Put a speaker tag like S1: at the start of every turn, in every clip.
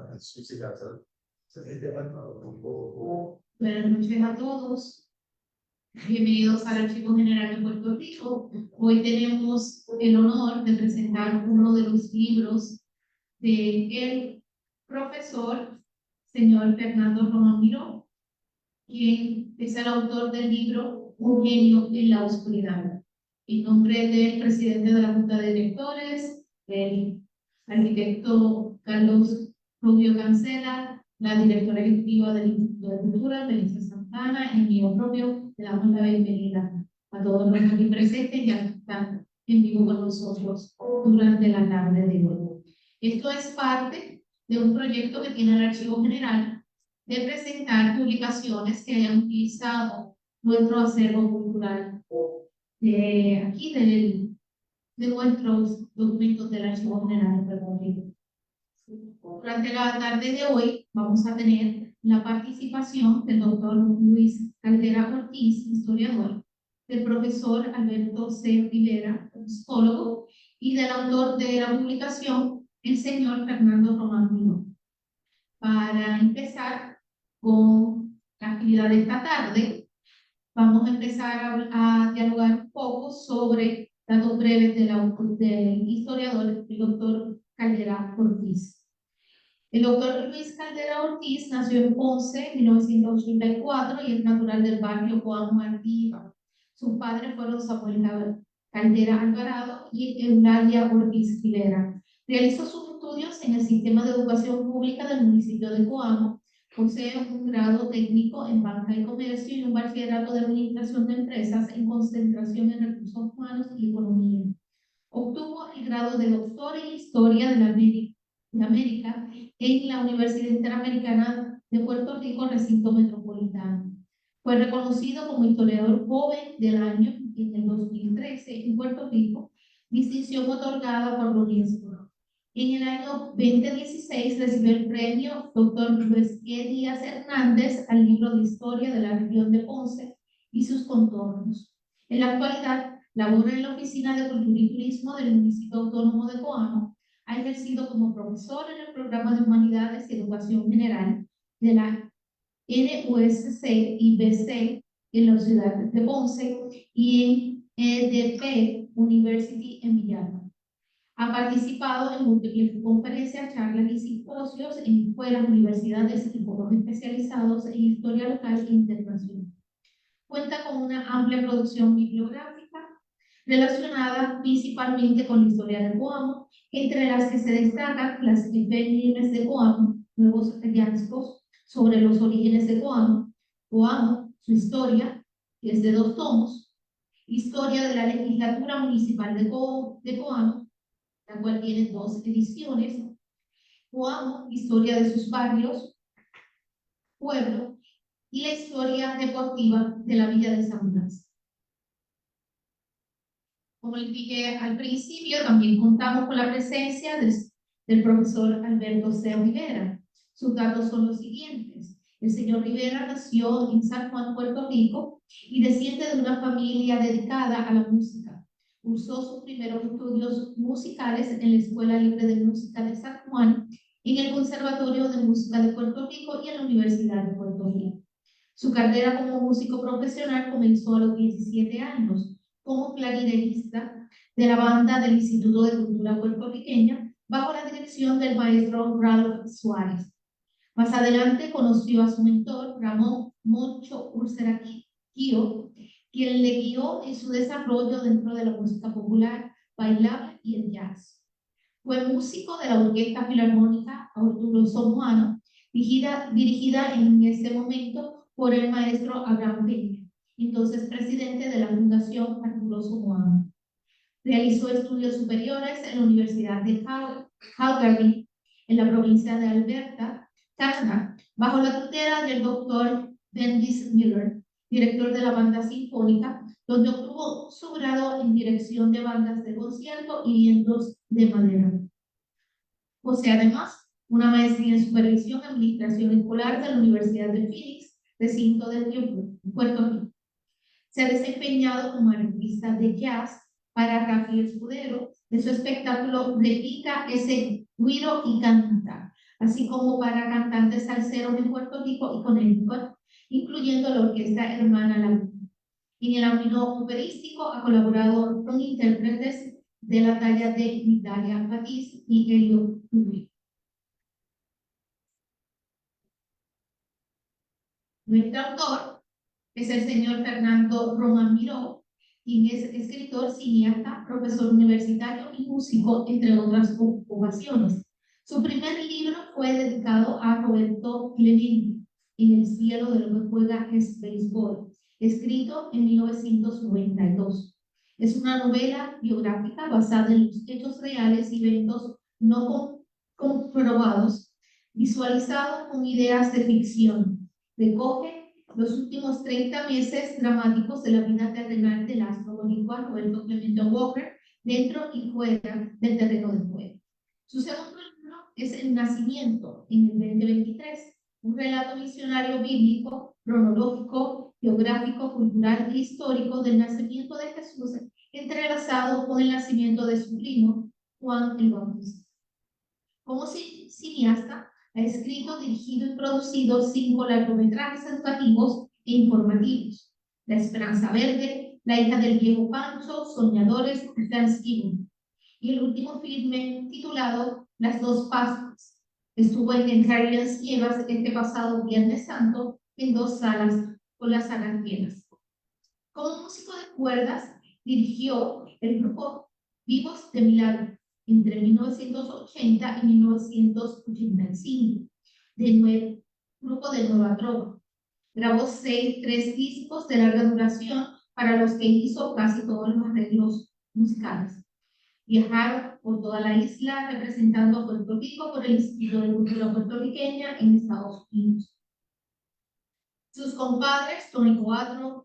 S1: Buenas noches a todos. Bienvenidos al Archivo General de Puerto Rico. Hoy tenemos el honor de presentar uno de los libros del profesor señor Fernando Román Miró, quien es el autor del libro Un genio en la oscuridad. En nombre del presidente de la Junta de Directores, el arquitecto Carlos Rubio Cancela, la directora ejecutiva del Instituto de Cultura, Melissa Santana, y mío propio, le damos la bienvenida a todos los aquí presentes y a los que están en vivo con nosotros durante la tarde de hoy. Esto es parte de un proyecto que tiene el Archivo General de presentar publicaciones que hayan utilizado nuestro acervo cultural de nuestros documentos del Archivo General de Puerto Rico. Durante la tarde de hoy vamos a tener la participación del doctor Luis Caldera Ortiz, historiador, del profesor Alberto C. Rivera, psicólogo, y del autor de la publicación, el señor Fernando Román Miró. Para empezar con la actividad de esta tarde, vamos a empezar a dialogar un poco sobre datos breves del historiador, el doctor Caldera Ortiz. El doctor Luis Caldera Ortiz nació en Ponce en 1984 y es natural del barrio Coamo Artiba. Sus padres fueron Samuel Caldera Alvarado y Eulalia Ortiz Rivera. Realizó sus estudios en el sistema de educación pública del municipio de Coamo. Posee un grado técnico en banca y comercio y un bachillerato de administración de empresas en concentración en recursos humanos y economía. Obtuvo el grado de doctor en historia de América en la Universidad Interamericana de Puerto Rico, recinto metropolitano. Fue reconocido como historiador joven del año en el 2013 en Puerto Rico, distinción otorgada por la UNESCO. En el año 2016 recibió el premio Dr. Luis E. Díaz Hernández al libro de historia de la región de Ponce y sus contornos. En la actualidad labora en la Oficina de Cultura y Turismo del municipio autónomo de Coamo. Ha ejercido como profesor en el programa de Humanidades y Educación General de la NUSC y BC en la ciudad de Ponce y en EDP University en Villalba. Ha participado en múltiples conferencias, charlas y simposios en escuelas, universidades y foros especializados en historia local e internacional. Cuenta con una amplia producción bibliográfica relacionada principalmente con la historia de Coamo, entre las que se destacan las efemérides de Coamo, nuevos hallazgos sobre los orígenes de Coamo, su historia, que es de 2 tomos, historia de la legislatura municipal de Coamo, la cual tiene 2 ediciones, Coamo, historia de sus barrios, pueblo, y la historia deportiva de la villa de San Blas. Como les dije al principio, también contamos con la presencia del profesor Alberto C. Rivera. Sus datos son los siguientes. El señor Rivera nació en San Juan, Puerto Rico, y desciende de una familia dedicada a la música. Cursó sus primeros estudios musicales en la Escuela Libre de Música de San Juan, en el Conservatorio de Música de Puerto Rico y en la Universidad de Puerto Rico. Su carrera como músico profesional comenzó a los 17 años como clarinetista de la banda del Instituto de Cultura Puertorriqueña bajo la dirección del maestro Ralph Suárez. Más adelante conoció a su mentor Ramón Moncho Úrsera Quio, quien le guió en su desarrollo dentro de la música popular, bailable y el jazz. Fue músico de la Orquesta Filarmónica Arturo Somoano, dirigida en ese momento por el maestro Abraham Peña, entonces presidente de la Fundación Arturo Somoano. Realizó estudios superiores en la Universidad de Calgary, en la provincia de Alberta, Canadá, bajo la tutela del doctor Bendis Miller, director de la banda sinfónica, donde obtuvo su grado en dirección de bandas de concierto y vientos de madera. Posee además una maestría en supervisión y administración escolar de la Universidad de Phoenix, recinto de Puerto Rico. Se ha desempeñado como artista de jazz para Rafi Escudero, de su espectáculo Repica ese Guiro y Canta, así como para cantantes salseros de Puerto Rico y Connecticut, incluyendo la Orquesta Hermana La Luna. En el ámbito operístico ha colaborado con intérpretes de la talla de Italia Patiz y Elio Rubio. Nuestro autor es el señor Fernando Román Miró, quien es escritor, cineasta, profesor universitario y músico, entre otras ocupaciones. Su primer libro fue dedicado a Roberto Clemente, En el cielo de lo que juega es béisbol, escrito en 1992. Es una novela biográfica basada en los hechos reales y eventos no comprobados, visualizado con ideas de ficción. Recoge los últimos 30 meses dramáticos de la vida terrenal del astro boricua Roberto Clemente Walker, dentro y fuera del terreno de juego. Su segundo libro es El Nacimiento, en el 2023, un relato visionario bíblico, cronológico, geográfico, cultural e histórico del nacimiento de Jesús, entrelazado con el nacimiento de su primo, Juan el Bautista. Como cineasta, ha escrito, dirigido y producido 5 largometrajes educativos e informativos: La Esperanza Verde, La hija del viejo Pancho, Soñadores y Thanksgiving. Y el último filme titulado Las dos Pascuas. Estuvo en Caribbean Nievas este pasado Viernes Santo en 2 salas con las salas llenas. Como músico de cuerdas, dirigió el grupo Vivos de Milagro entre 1980 y 1985, grupo de Nueva Trova. Grabó 3 discos de larga duración para los que hizo casi todos los arreglos musicales. Viajaron por toda la isla representando a Puerto Rico por el Instituto de Cultura Puertorriqueña en Estados Unidos. Sus compadres, Tony Croato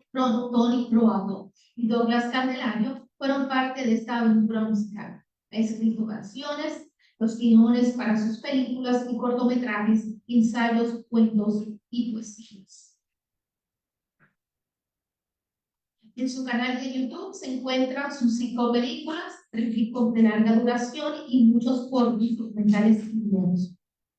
S1: y Douglas Candelario, fueron parte de esta aventura musical. Ha escrito canciones, los guiones para sus películas y cortometrajes, ensayos, cuentos y poesías. En su canal de YouTube se encuentran sus 5 películas, 3 discos de larga duración y muchos cortos documentales y videos.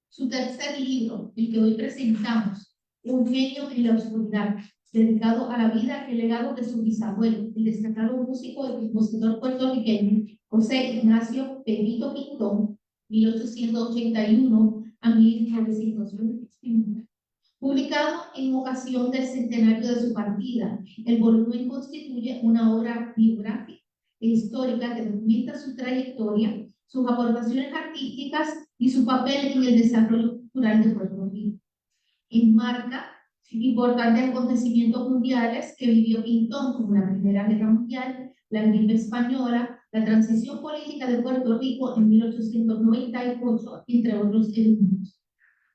S1: Su tercer libro, el que hoy presentamos, Un genio en la oscuridad, dedicado a la vida y el legado de su bisabuelo, el destacado músico y compositor puertorriqueño José Ignacio Pepito Quintón, 1881 a 1921. Publicado en ocasión del centenario de su partida, el volumen constituye una obra biográfica e histórica que documenta su trayectoria, sus aportaciones artísticas y su papel en el desarrollo cultural de Puerto Rico. Enmarca importantes acontecimientos mundiales que vivió Quintón, como la Primera Guerra Mundial, la gripe española, la transición política de Puerto Rico en 1898, entre otros eventos.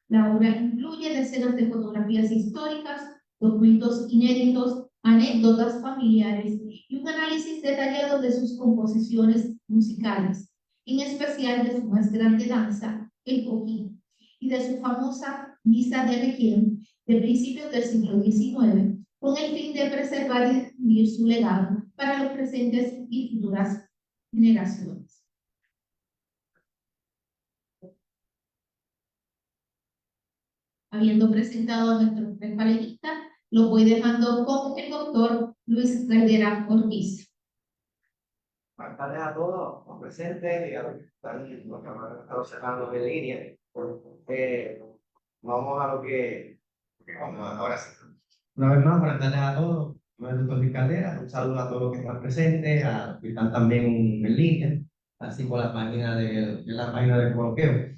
S1: La obra incluye decenas de fotografías históricas, documentos inéditos, anécdotas familiares y un análisis detallado de sus composiciones musicales, en especial de su más grande danza, el coquín, y de su famosa misa de Requiem de principios del siglo XIX, con el fin de preservar y difundir su legado para los presentes y futuras generaciones. Habiendo presentado a nuestros 3 panelistas, lo voy dejando con el doctor Luis Caldera Ortiz.
S2: Buenas tardes a todos los presentes y a los que están observando en línea. Vamos a lo que vamos ahora sí. Una vez más, buenas tardes a todos. Soy el doctor Luis Caldera. Un saludo a todos los que están presentes, a los que están también en línea, así por la página del coloquio.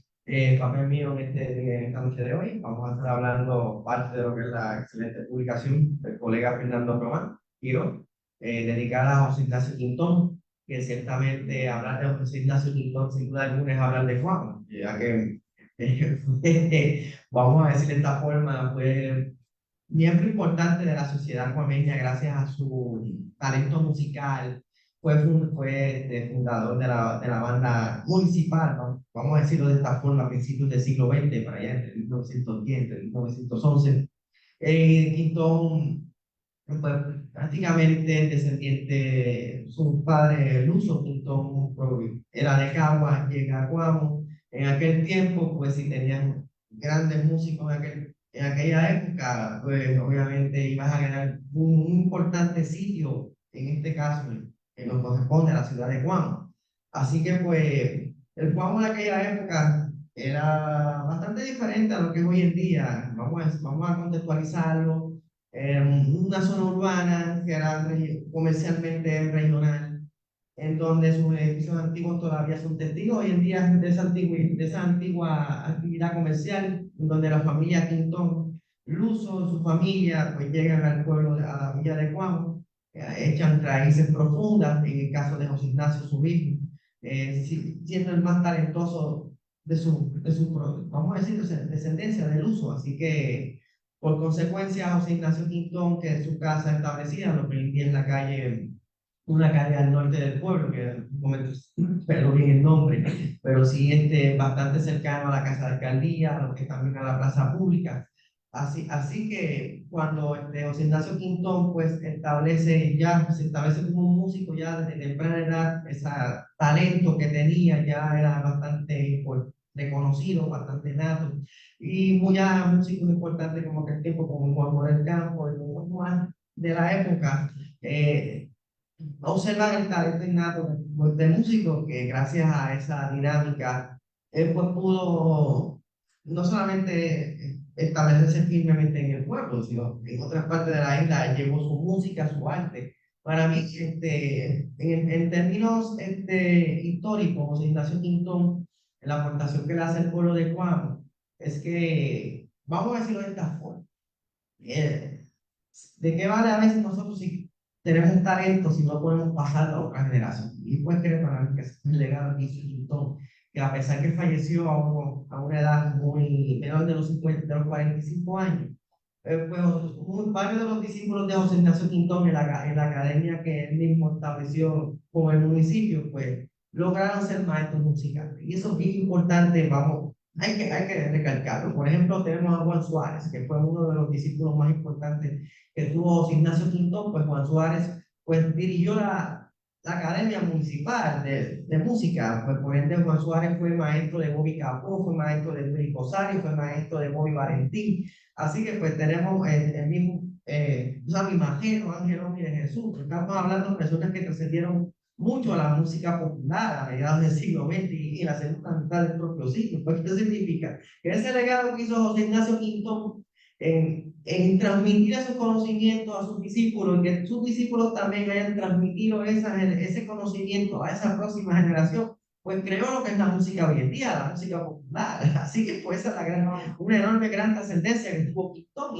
S2: Papel mío en esta noche de hoy, vamos a estar hablando parte de lo que es la excelente publicación del colega Fernando Román Quiro, dedicada a José Ignacio Quintón, que ciertamente hablar de José Ignacio Quintón sin duda alguna es hablar de Juan, ya que vamos a decir de esta forma, fue miembro importante de la sociedad cuameña gracias a su talento musical. Fue fundador de la banda municipal, ¿no? Vamos a decirlo de esta forma, a principios del siglo XX, para allá entre 1910 y 1911. Quintón fue prácticamente descendiente, su padre Lucio Quintón era de Caguas, llega a Cuamo, En aquel tiempo, pues si tenían grandes músicos en aquella época, pues obviamente ibas a ganar un importante sitio, en este caso, que nos corresponde a la ciudad de Guam. Así que pues el Guam en aquella época era bastante diferente a lo que es hoy en día. Vamos a contextualizarlo. Una zona urbana que era comercialmente regional, en donde sus edificios antiguos todavía son testigos hoy en día de esa antigua actividad comercial, en donde la familia Quintón, Luso, su familia, pues llegan al pueblo, a la villa de Cuamo, echan raíces profundas, en el caso de José Ignacio, su hijo, siendo el más talentoso vamos a decir, descendencia del Luso, así que por consecuencia José Ignacio Quintón, que es su casa establecida, lo que hoy en día es la calle, una calle al norte del pueblo, que en un momento perdón bien el nombre, pero sí bastante cercano a la casa de alcaldía, a lo que también a la plaza pública. Así que cuando José Ignacio Quintón pues se establece como un músico ya desde temprana edad, ese talento que tenía ya era bastante reconocido, bastante nato, y muchos músicos importantes como aquel tiempo, como Juan Morel Campo y como Juan de la época, observan el talento innato del músico, que gracias a esa dinámica, él pues pudo no solamente establecerse firmemente en el pueblo, sino en otras partes de la isla, llevó su música, su arte. Para mí, en términos históricos, José Ignacio Quintón, la aportación que le hace el pueblo de Cuamo, es que, vamos a decirlo de esta forma, eh, ¿de qué vale a veces nosotros si tenemos un talento si no podemos pasarlo a otra generación? Y pues creo para mí que es un legado que hizo Quintón, que a pesar que falleció a una edad muy menor de los 50, de los 45 años, pues varios de los discípulos de José Ignacio Quintón en la academia que él mismo estableció como el municipio, pues lograron ser maestros musicales. Y eso es bien importante, vamos, hay que recalcarlo. Por ejemplo, tenemos a Juan Suárez, que fue uno de los discípulos más importantes que tuvo José Ignacio Quintón. Pues Juan Suárez pues dirigió la Academia Municipal de Música. Pues por ende Juan Suárez fue maestro de Bobby Capó, fue maestro de Luis Rosario, fue maestro de Bobby Valentín. Así que pues tenemos el mismo, San Imagino, Ángel Ómez de Jesús. Estamos hablando de personas que trascendieron mucho a la música popular a mediados del siglo XX y la segunda mitad del propio siglo. Pues, ¿qué significa? Que ese legado que hizo José Ignacio Quintón en transmitir esos conocimientos a sus discípulos, y que sus discípulos también hayan transmitido ese conocimiento a esa próxima generación, pues creó lo que es la música hoy en día, la música popular. Así que pues esa es una enorme gran trascendencia que tuvo Quintón.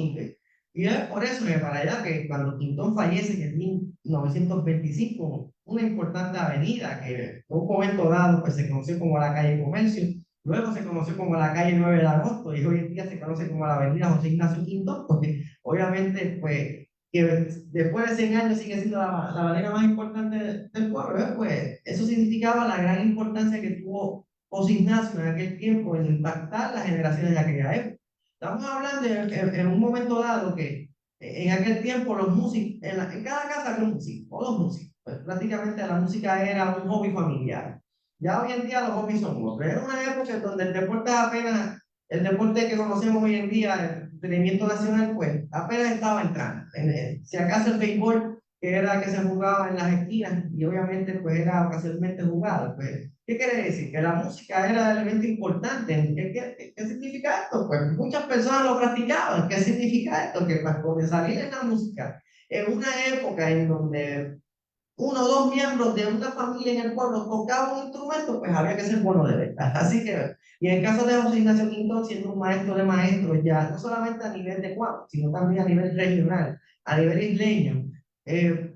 S2: Y es por eso que para allá, que cuando Quintón fallece en 1925, una importante avenida que en un momento dado pues, se conoció como la calle Comercio, luego se conoció como la calle 9 de agosto y hoy en día se conoce como la avenida José Ignacio Quintón, porque obviamente pues que después de 100 años sigue siendo la avenida más importante del pueblo, pues eso significaba la gran importancia que tuvo José Ignacio en aquel tiempo en impactar las generaciones de aquella época. Estamos hablando en un momento dado que en aquel tiempo los músicos, en cada casa había un músico, o dos músicos. Pues prácticamente la música era un hobby familiar. Ya hoy en día los hobbies son otros. Era una época en donde el deporte apenas, el deporte que conocemos hoy en día, el entretenimiento nacional, pues apenas estaba entrando. Si acaso el béisbol, que era que se jugaba en las esquinas y obviamente pues era ocasionalmente jugado, pues ¿qué quiere decir? Que la música era el elemento importante. ¿Qué significa esto? Pues muchas personas lo practicaban. ¿Qué significa esto? Que para sobresalir en la música, en una época en donde uno o dos miembros de una familia en el pueblo tocaban un instrumento, pues había que ser bueno de verdad. Así que, y en el caso de José Ignacio Quintón, siendo un maestro de maestros, ya no solamente a nivel de Cuauhtémoc, sino también a nivel regional, a nivel isleño,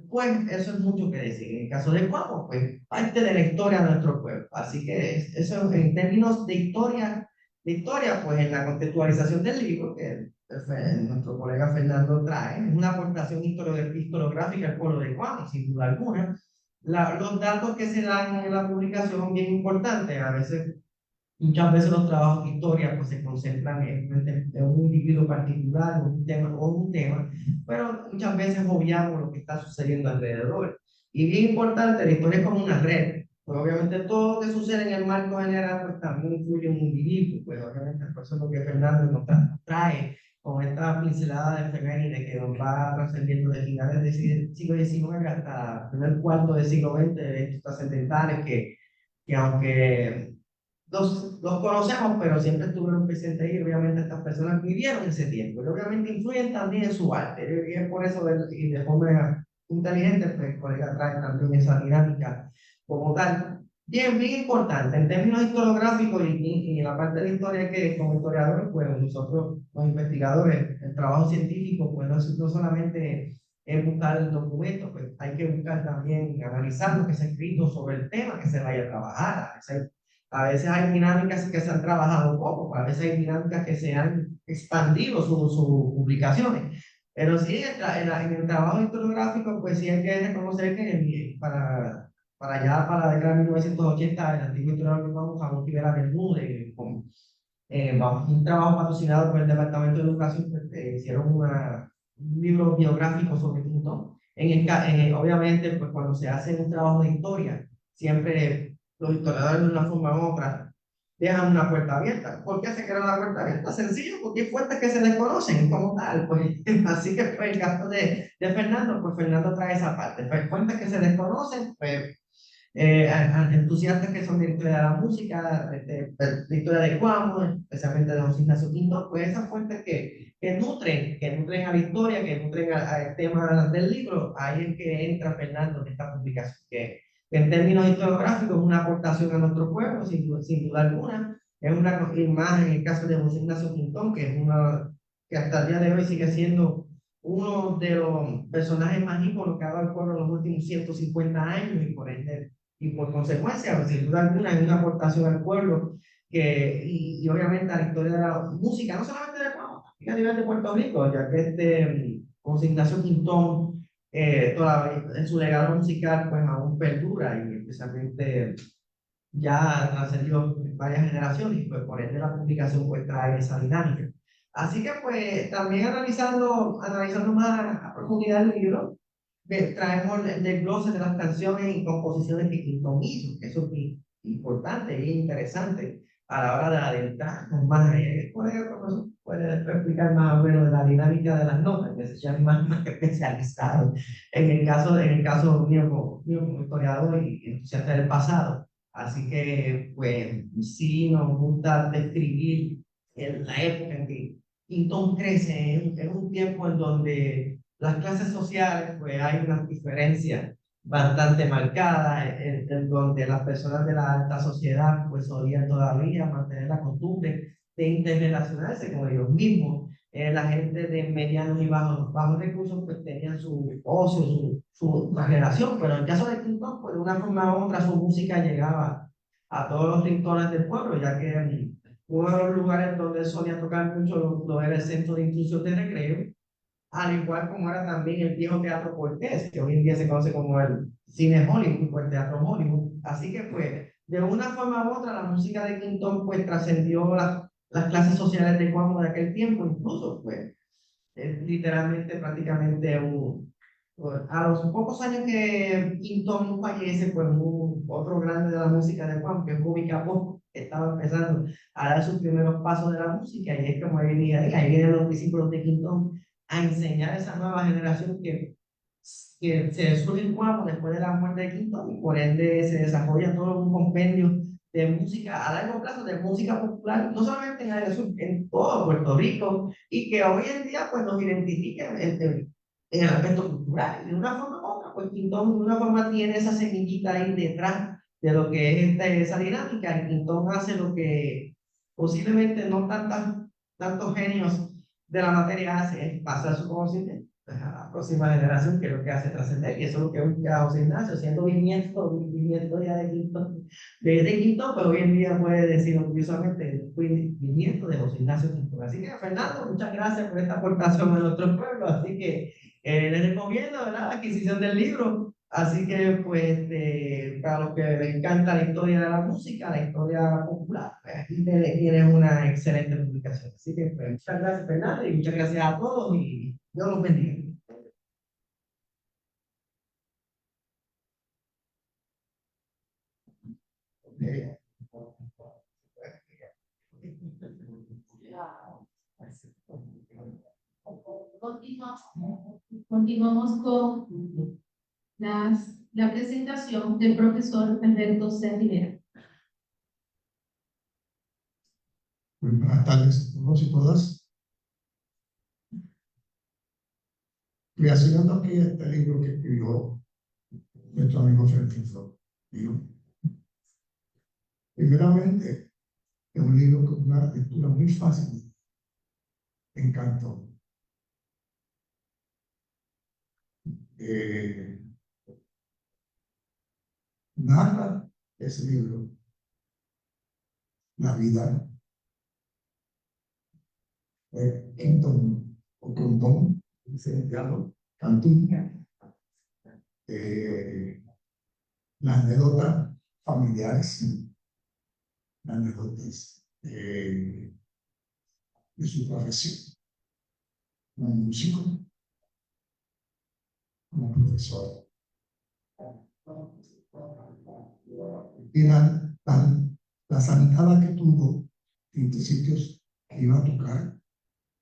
S2: pues eso es mucho que decir. En el caso de Cuauhtémoc, pues parte de la historia de nuestro pueblo. Así que eso en términos de historia, pues en la contextualización del libro, que nuestro colega Fernando trae, es una aportación historiográfica al pueblo de Cuauhtémoc, sin duda alguna. Los datos que se dan en la publicación son bien importantes. Muchas veces los trabajos de historia pues, se concentran en un individuo particular o un tema, pero muchas veces obviamos lo que está sucediendo alrededor. Y bien importante, la historia es como una red. Pues obviamente todo lo que sucede en el marco general pues también influye en un individuo, pues obviamente por eso es lo que Fernando nos trae con esta pincelada de efeméride que nos va trascendiendo de finales del siglo XIX hasta el primer cuarto del siglo XX, de estos trascendentales que aunque los conocemos, pero siempre estuvieron presentes ahí, obviamente estas personas vivieron ese tiempo, y obviamente influyen también en su arte, y es por eso y de forma inteligente, pues el colega trae también esa dinámica como tal. Bien, bien importante, en términos historiográficos y en la parte de la historia que como historiadores, pues nosotros los investigadores, el trabajo científico, pues no solamente es buscar documentos, pues hay que buscar también analizar lo que se ha escrito sobre el tema que se vaya a trabajar. A veces hay dinámicas que se han trabajado poco, a veces hay dinámicas que se han expandido sus publicaciones. Pero sí, en el trabajo historiográfico, pues sí hay que reconocer que para la década de 1980, el antiguo historiador Juan Ramón Rivera Bermúdez, un trabajo patrocinado por el Departamento de Educación, pues, hicieron un libro biográfico sobre Quintón. Obviamente, pues cuando se hace un trabajo de historia, siempre los historiadores de una forma u otra dejan una puerta abierta. ¿Por qué se queda la puerta abierta? Sencillo, porque hay fuentes que se desconocen como tal. Pues, así que pues, el caso de Fernando, pues Fernando trae esa parte. Pues fuentes que se desconocen, pues entusiastas que son de la historia de la música, de historia de Cuamo, especialmente de José Ignacio Quinto, pues esas fuentes que nutren a la historia, que nutren al tema del libro, ahí es que entra Fernando en esta publicación, que en términos historiográficos es una aportación a nuestro pueblo, sin duda alguna, es una imagen en el caso de José Ignacio Quintón, que hasta el día de hoy sigue siendo uno de los personajes más íconos que ha dado el pueblo en los últimos 150 años y por consecuencia, pues, sin duda alguna, es una aportación al pueblo y obviamente a la historia de la música, no solamente de Ecuador, también a nivel de Puerto Rico, ya que José Ignacio Quintón, todavía en su legado musical, pues aún perdura y especialmente ya trascendió varias generaciones y pues por ende la publicación pues trae esa dinámica. Así que pues también analizando más a profundidad el libro, traemos el desglose de las canciones y composiciones que Quintón hizo, que eso es importante y interesante a la hora de adentrarnos más. Puede explicar más o menos de la dinámica de las notas, que se llama más especializado en el caso mío como historiador y entusiasta del pasado. Así que, pues, sí nos gusta describir la época en que Quintón crece, en un tiempo en donde las clases sociales, pues hay unas diferencias bastante marcadas, en donde las personas de la alta sociedad, pues solían todavía mantener la costumbre de interrelacionarse con ellos mismos. La gente de medianos y bajos recursos, pues tenían su ocio, su relación, pero en el caso de Quintón, pues de una forma u otra su música llegaba a todos los rincones del pueblo, ya que uno de los lugares donde él solía tocar mucho lo era el centro de inclusión de recreo, al igual como era también el viejo Teatro Cortés, que hoy en día se conoce como el Cine Hollywood o el Teatro Hollywood. Así que pues, de una forma u otra, la música de Quintón pues trascendió las clases sociales de Cuamo de aquel tiempo, incluso pues, literalmente prácticamente a los pocos años que Quintón fallece, pues otro grande de la música de Cuamo, que es Bobby Capó, estaba empezando a dar sus primeros pasos de la música, y es como ahí vienen los discípulos de Quintón a enseñar a esa nueva generación que se surge en Cuamo después de la muerte de Quintón, y por ende se desarrolla todo un compendio de música a largo plazo, de música popular, no solamente en área sur, en todo Puerto Rico, y que hoy en día pues nos identifica en el aspecto cultural. De una forma u otra, pues Quintón de una forma tiene esa semillita ahí detrás de lo que es esa dinámica, y Quintón hace lo que posiblemente no tantos genios de la materia hace, es pasar su conocimiento a la próxima generación, que es lo que hace trascender, y eso es lo que busca José Ignacio, siendo bisnieto ya de Quinto, pero hoy en día puede decir orgullosamente, fui bisnieto de José Ignacio Quinto. Así que, Fernando, muchas gracias por esta aportación a nuestro pueblo, así que les recomiendo, ¿verdad?, la adquisición del libro. Así que, pues, para los que les encanta la historia de la música, la historia popular, pues aquí tienes una excelente publicación. Así que, pues, muchas gracias, Fernando, y muchas gracias a todos, y Dios los bendiga.
S1: Continuamos con la presentación del profesor Alberto C. Rivera.
S3: Buenas tardes a todos y todas. Reaccionando aquí a este libro que escribió nuestro amigo Francisco. Primeramente, es un libro con una lectura muy fácil. Me encantó. Narra ese libro la vida de Quinton o Contón, licenciado Cantún, las anécdotas familiares, las anécdotas de su profesión como músico, como profesor. Y la zanjada que tuvo en los sitios que iba a tocar,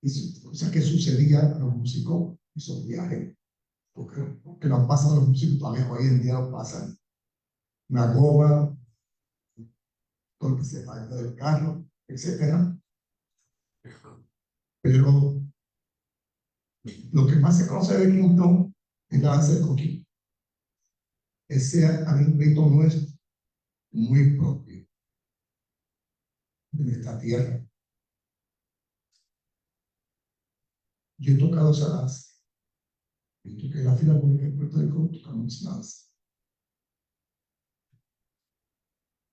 S3: y cosas que sucedían a los músicos, esos viajes, porque lo han pasado los músicos todavía hoy en día lo pasan. Una goma, todo que se falta del carro, etcétera. Pero lo que más se conoce de Quintón es la danza de coquín. Ese alimento nuestro, muy propio de esta tierra. Yo he tocado esa danza. Yo toqué la Filarmónica de Puerto Rico, tocamos esa danza.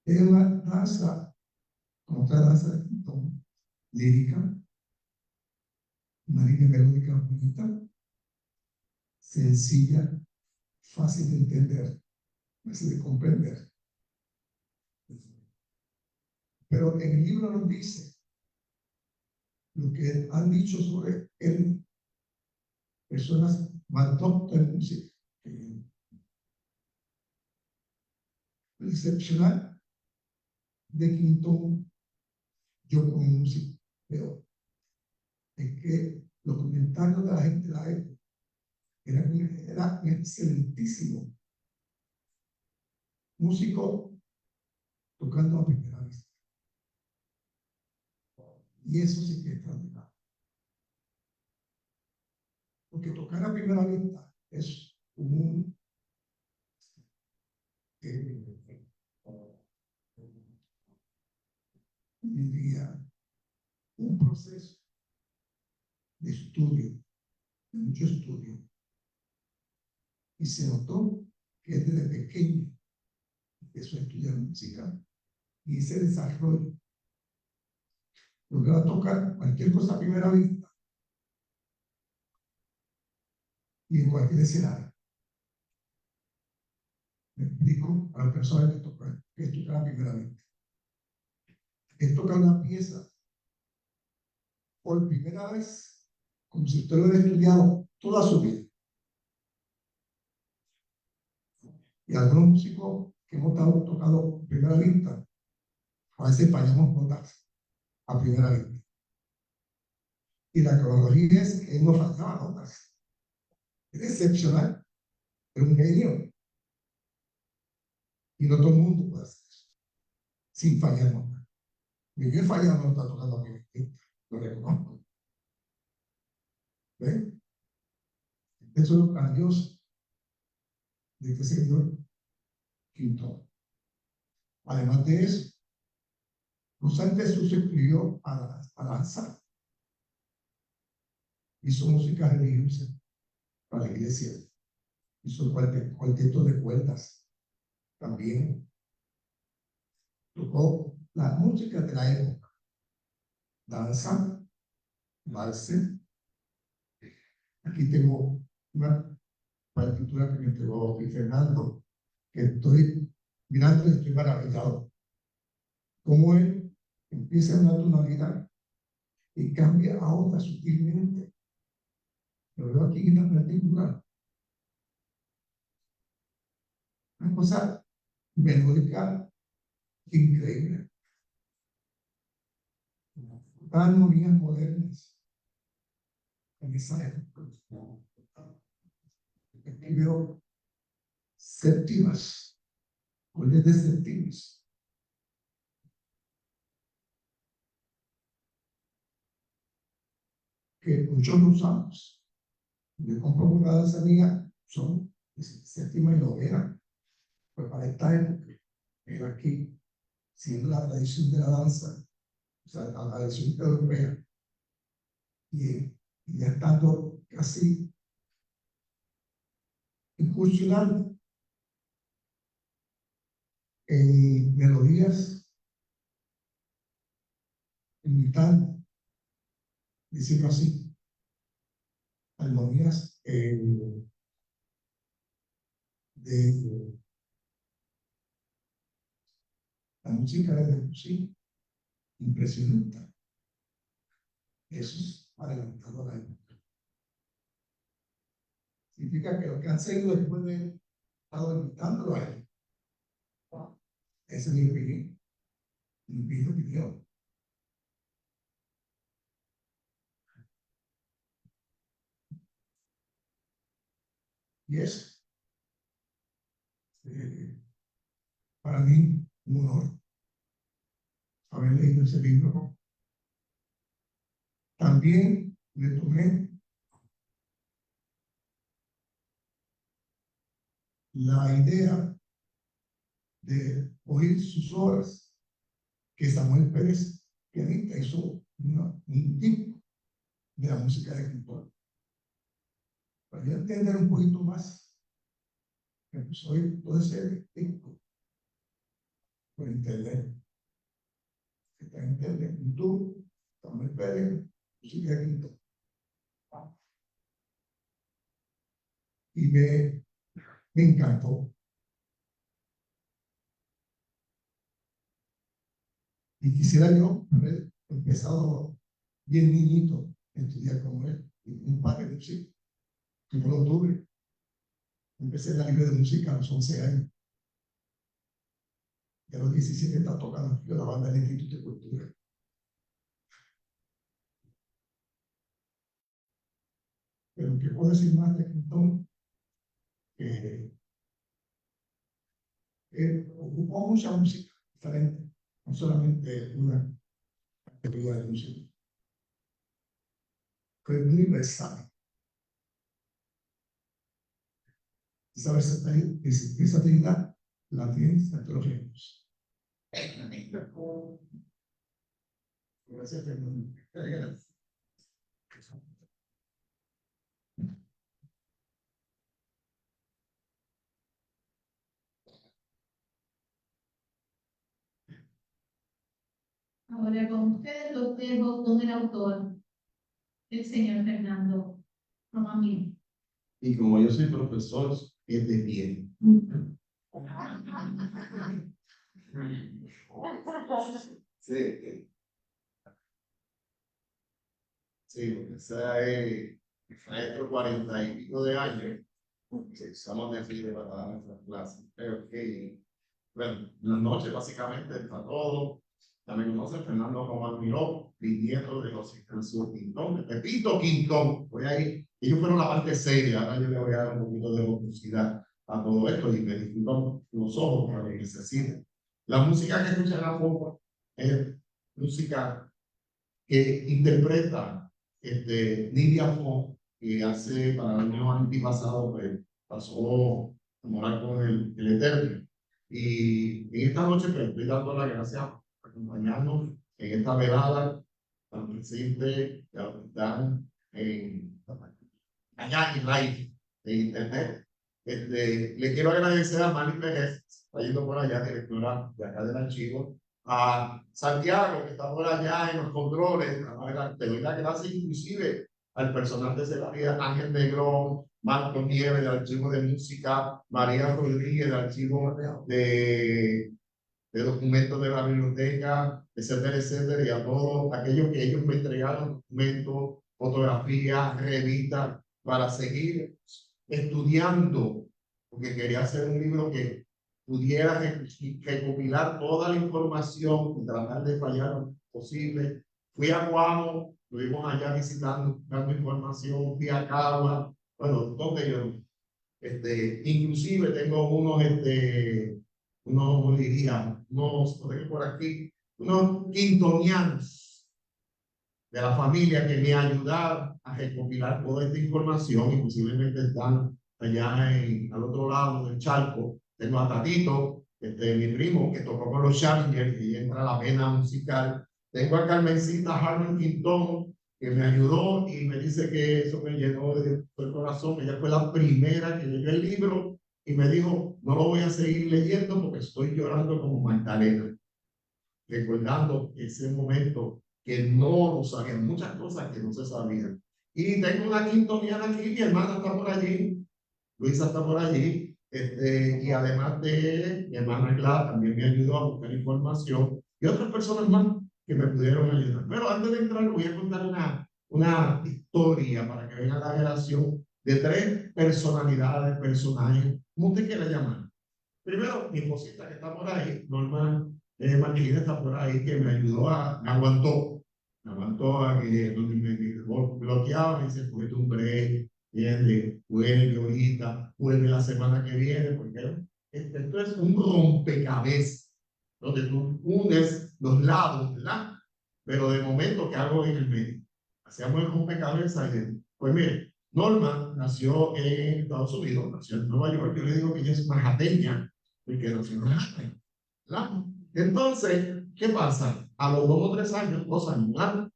S3: Es una danza, como otra danza de Quintón, lírica, una línea melódica bonita, sencilla, fácil de entender, fácil de comprender. Pero en el libro nos dice lo que han dicho sobre él personas más doctas en música. Lo excepcional de Quintón, yo como músico veo, es que los comentarios de la gente de la época era un excelentísimo músico tocando a primera vista. Y eso sí que es extraordinario. Porque tocar a primera vista es un diría, un proceso de estudio, de mucho estudio. Y se notó que desde pequeño empezó a estudiar música y ese desarrollo lograba tocar cualquier cosa a primera vista y en cualquier escenario. Me explico a las personas que tocan a primera vista. Es tocar una pieza por primera vez como si usted lo hubiera estudiado toda su vida. Y algunos músicos que hemos tocado a primera vista, a veces fallamos notas a primera vista. Y la cronología es que él no fallaba notas. Es excepcional, es un genio. Y no todo el mundo puede hacer eso, sin fallar notas. Yo he fallado notas tocando a primera vista, lo reconozco. ¿Ven? Eso es lo grandioso de este señor Quintón. Además de eso, José Jesús se escribió a danzar. Hizo música religiosa para la iglesia. Hizo cuarteto de cuerdas. También tocó la música de la época. Danza, valse. Aquí tengo una partitura que me entregó Fernando, que estoy mirando y estoy maravillado. Cómo él empieza en una tonalidad y cambia a otra sutilmente. Lo veo aquí en la partitura. Una cosa melódica increíble. armonías modernas en esa época. Escribió séptimas, acordes de séptimas. Que muchos lo usamos. Yo compro una danzanía, son séptima y novena. Pues para esta época, era aquí, siendo la tradición de la danza, o sea, la tradición europea, y ya estando casi incursionando en melodías, imitando, diciendo así, armonías de la música de Debussy, impresionante. Eso es adelantado a la época. Significa que lo que han seguido después de él, estado imitándolo a él. Esa es mi opinión. Mi opinión. Y es para mí un honor haber leído ese libro. También me tomé la idea de oír sus obras, que Samuel Pérez, pianista, hizo un tipo de la música de escritor. Para yo entender un poquito más, me puse a oír todo ese disco por internet. Está en internet, en YouTube, Samuel Pérez, música de escritor. Y me encantó. Y quisiera yo haber empezado bien niñito a estudiar como él, y un padre de música, que no lo tuve. Empecé en la libre de música a los 11 años. Y a los 17 estaba tocando yo la banda del Instituto de Cultura. Pero ¿qué puedo decir más de Clinton? Ocupó mucha música diferente, no solamente una categoría de música. Fue muy versátil. Esa versatilidad la tiene entre los géneros. Gracias, Fernando. Gracias.
S1: Ahora con ustedes los dejo con el autor, el señor Fernando Romamil.
S4: Y como yo soy profesor, es de pie. Sí, sí, porque esa es maestro 40 y pico de años. Estamos de pie para dar nuestras clases. Creo que, bueno, en la noche básicamente está todo. También conoce Fernando Román Miró, bisnieto de José Francisco Quintón, Pepito Quintón. Voy ahí. Ellos fueron la parte seria. Ahora yo le voy a dar un poquito de jocosidad a todo esto y me disculpan los ojos para lo que necesiten. La música que escuchan a poco es música que interpreta Nidia Fon, que hace para el año antipasado pues, pasó a morar con el Eterno. Y en esta noche pues, estoy dando las gracias por acompañarnos en esta velada tan presente que están allá en live en internet. Le quiero agradecer a Mali Pérez, está yendo por allá, directora de acá del archivo, a Santiago, que está por allá en los controles. Te doy las gracias inclusive al personal de Secretaría, Ángel Negrón, Marco Nieves del Archivo de Música, María Rodríguez del Archivo de Documentos de la Biblioteca, etcétera, etcétera, y a todos aquellos que ellos me entregaron documentos, fotografías, revistas, para seguir estudiando, porque quería hacer un libro que pudiera recopilar toda la información y tratar de fallar lo posible. Fui a Guamo, estuvimos allá visitando, dando información, fui a Cagua, bueno, donde yo, inclusive tengo unos, diría, unos, lo tengo por aquí, unos quintonianos de la familia que me ayudaron a recopilar toda esta información, y posiblemente están allá al otro lado del charco. Tengo a Tatito, mi primo, que tocó con los Challengers y entra la vena musical. Tengo a Carmencita Harman Quintón, que me ayudó y me dice que eso me llenó de el corazón. Ella fue la primera que leyó el libro y me dijo, no lo voy a seguir leyendo porque estoy llorando como Magdalena, recordando ese momento que no sabía, muchas cosas que no se sabían. Y tengo una quintoniana aquí, mi hermana está por allí, Luisa está por allí, y además de mi hermana Clara también me ayudó a buscar información, y otras personas más que me pudieron ayudar. Pero antes de entrar voy a contar una historia para que vean la relación de tres personalidades, personajes, como usted quiera llamar. Primero, mi esposita que está por ahí, Norma Marquilina está por ahí, que me ayudó me aguantó a que donde me bloqueaba, me dice, cógete un break, vuelve ahorita, vuelve la semana que viene, porque esto es un rompecabezas, donde tú unes los lados, ¿verdad? Pero de momento, ¿qué hago en el medio? Hacíamos el rompecabezas y pues mire, Norma nació en Estados Unidos, nació en Nueva York. Yo le digo que ella es majateña, porque nació en Manhattan, ¿verdad? Entonces, ¿qué pasa? A los 2 o 3 años, 2 años, ¿verdad?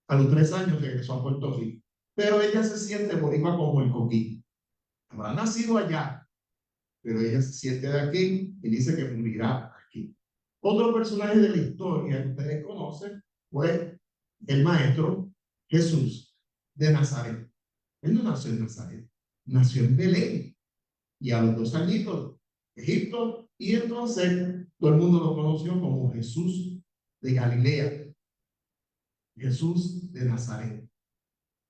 S4: A los 3 años regresó a Puerto Rico. Pero ella se siente boricua como el coquí. Habrá nacido allá, pero ella se siente de aquí y dice que morirá aquí. Otro personaje de la historia que ustedes conocen fue el maestro Jesús de Nazaret. Él no nació en Nazaret, nació en Belén. Y a los 2 añitos, Egipto, y entonces todo el mundo lo conoció como Jesús de Galilea, Jesús de Nazaret.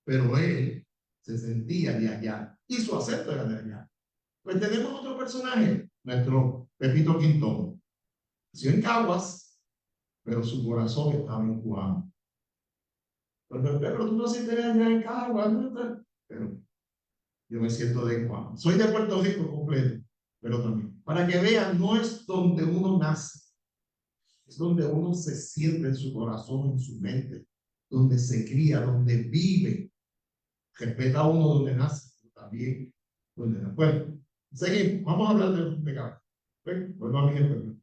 S4: Pero él se sentía de allá y su acento era de allá. Pues tenemos otro personaje, nuestro Pepito Quintón. Nació en Caguas, pero su corazón estaba en Guam. Pero tú naciste allá en Caguas, ¿no? Pero yo me siento de Guam. Soy de Puerto Rico completo, pero también. Para que vean, no es donde uno nace, es donde uno se siente en su corazón, en su mente, donde se cría, donde vive. Respeta a uno donde nace, pero también donde nace. Bueno, seguimos. Vamos a hablar de los pecados. Vuelvo a mi ejemplo.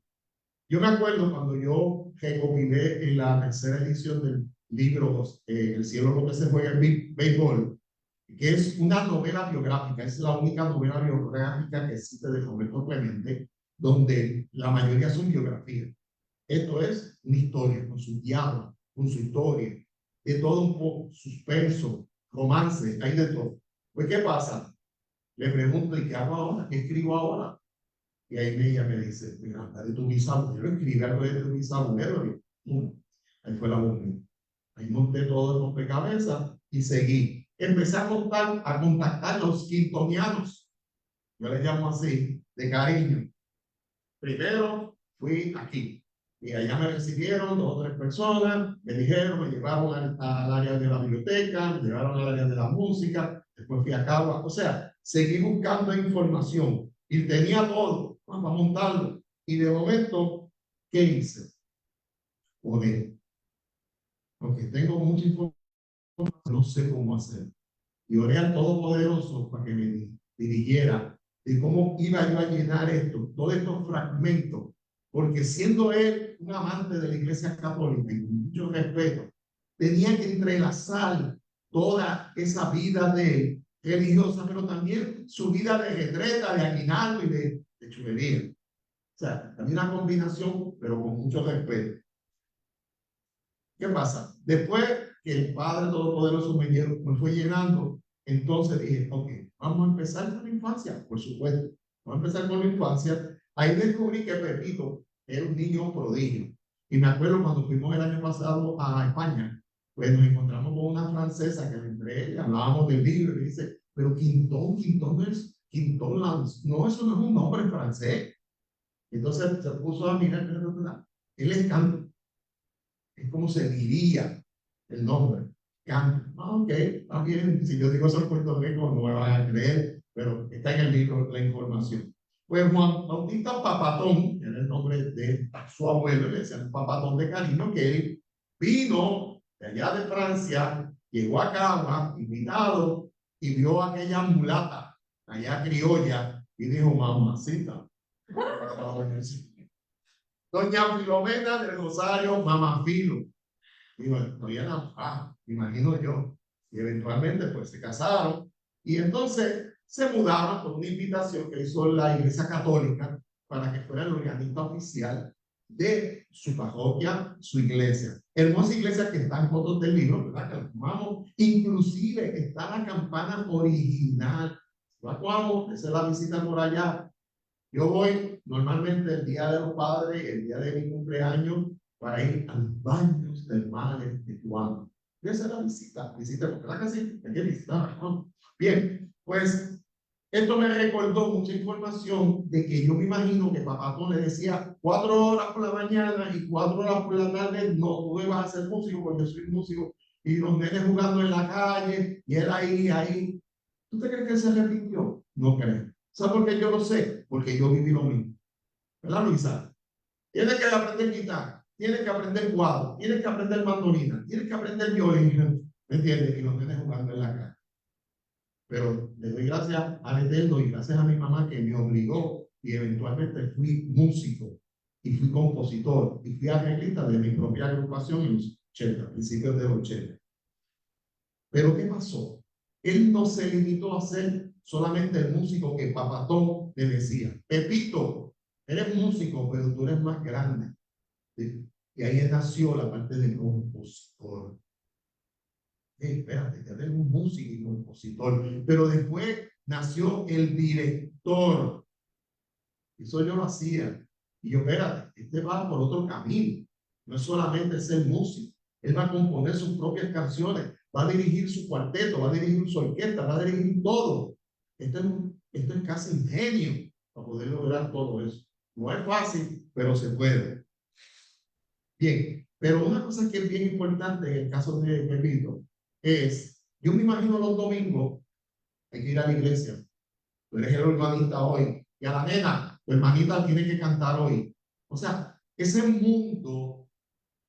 S4: Yo me acuerdo cuando yo recopilé en la tercera edición del libro El cielo lo que se juega en béisbol, que es una novela biográfica, es la única novela biográfica que existe de Roberto Clemente, donde la mayoría son biografías. Esto es una historia, con su diálogo, con su historia, de todo un poco, suspenso, romance, hay de todo. Pues, ¿qué pasa? Le pregunto, ¿y qué hago ahora? ¿Qué escribo ahora? Y ahí ella me dice, mira, de tu bisabuelo, escribí algo de tu bisabuelo. Ahí fue la bomba. Ahí monté todo el rompecabezas y seguí. Empecé a contactar a los quintonianos. Yo les llamo así, de cariño. Primero fui aquí. Y allá me recibieron 2 o 3 personas, me dijeron, me llevaron al área de la biblioteca, me llevaron al área de la música, después fui a Cagua. O sea, seguí buscando información y tenía todo para montarlo. Y de momento, ¿qué hice? Poner. Porque tengo mucha información, no sé cómo hacer. Y oré al Todopoderoso para que me dirigiera de cómo iba yo a llenar esto, todos estos fragmentos, porque siendo él un amante de la Iglesia Católica y con mucho respeto, tenía que entrelazar toda esa vida de religiosa, pero también su vida de retreta, de aguinaldo y de chulería. O sea, también una combinación, pero con mucho respeto. ¿Qué pasa? Después que el Padre Todopoderoso me fue llenando, entonces dije, ok, vamos a empezar con la infancia, por supuesto. Vamos a empezar con la infancia. Ahí descubrí que Pepito era un niño prodigio. Y me acuerdo cuando fuimos el año pasado a España, pues nos encontramos con una francesa que entre ella hablábamos del libro y dice, pero Quintón no es Quintón Lance. No, eso no es un nombre francés. Entonces se puso a mirar, él es como se diría, el nombre. Canto. Ah, ok, está bien. Si yo digo eso en Puerto Rico, no me van a creer, pero está en el libro la información. Pues Juan Bautista Papatón, que era el nombre de su abuelo, le decían Papatón de cariño, que él vino de allá de Francia, llegó a Cagua, invitado, y vio a aquella mulata, allá criolla, y dijo, mamacita. Doña Filomena del Rosario Mamafilo. Digo, estoy enamorado, me imagino yo. Y eventualmente pues se casaron y entonces se mudaron por una invitación que hizo la Iglesia Católica para que fuera el organista oficial de su parroquia, su iglesia. Hermosa iglesia que está en fotos del libro, ¿verdad? Que la tomamos. Inclusive está la campana original. Vamos, esa es la visita por allá. Yo voy normalmente el día de los padres, el día de mi cumpleaños, para ir a los baños termales de Tuamo. Y esa es la visita, ¿verdad que sí? Hay que visitar, ¿no? Bien, pues esto me recordó mucha información de que yo me imagino que Papatón le decía 4 horas por la mañana y 4 horas por la tarde, no, tú me vas a ser músico porque yo soy músico, y los nenes jugando en la calle, y él ahí. ¿Tú te crees que él se arrepintió? No creo. ¿Sabes por qué yo lo sé? Porque yo viví lo mismo. ¿Verdad, Luisa? Tienes que aprender guitarra, tienes que aprender cuadro, tienes que aprender mandolina, tienes que aprender violín. ¿Me entiendes? Y los nenes jugando en la calle. Pero le doy gracias al Eterno y gracias a mi mamá que me obligó y eventualmente fui músico y fui compositor y fui arreglista de mi propia agrupación en los 80, principios de los 80. Pero ¿qué pasó? Él no se limitó a ser solamente el músico que Papatón le decía, Pepito, eres músico, pero tú eres más grande. ¿Sí? Y ahí nació la parte de compositor. Espérate, eres un músico y compositor. Pero después nació el director. Eso yo lo hacía. Y yo, espérate, este va por otro camino. No es solamente ser músico. Él va a componer sus propias canciones, va a dirigir su cuarteto, va a dirigir su orquesta, va a dirigir todo. Esto es casi ingenio para poder lograr todo eso. No es fácil, pero se puede. Bien, pero una cosa que es bien importante en el caso de Pepito es, yo me imagino los domingos, hay que ir a la iglesia. Tú eres el organista hoy, y a la nena, tu hermanita tiene que cantar hoy. O sea, ese mundo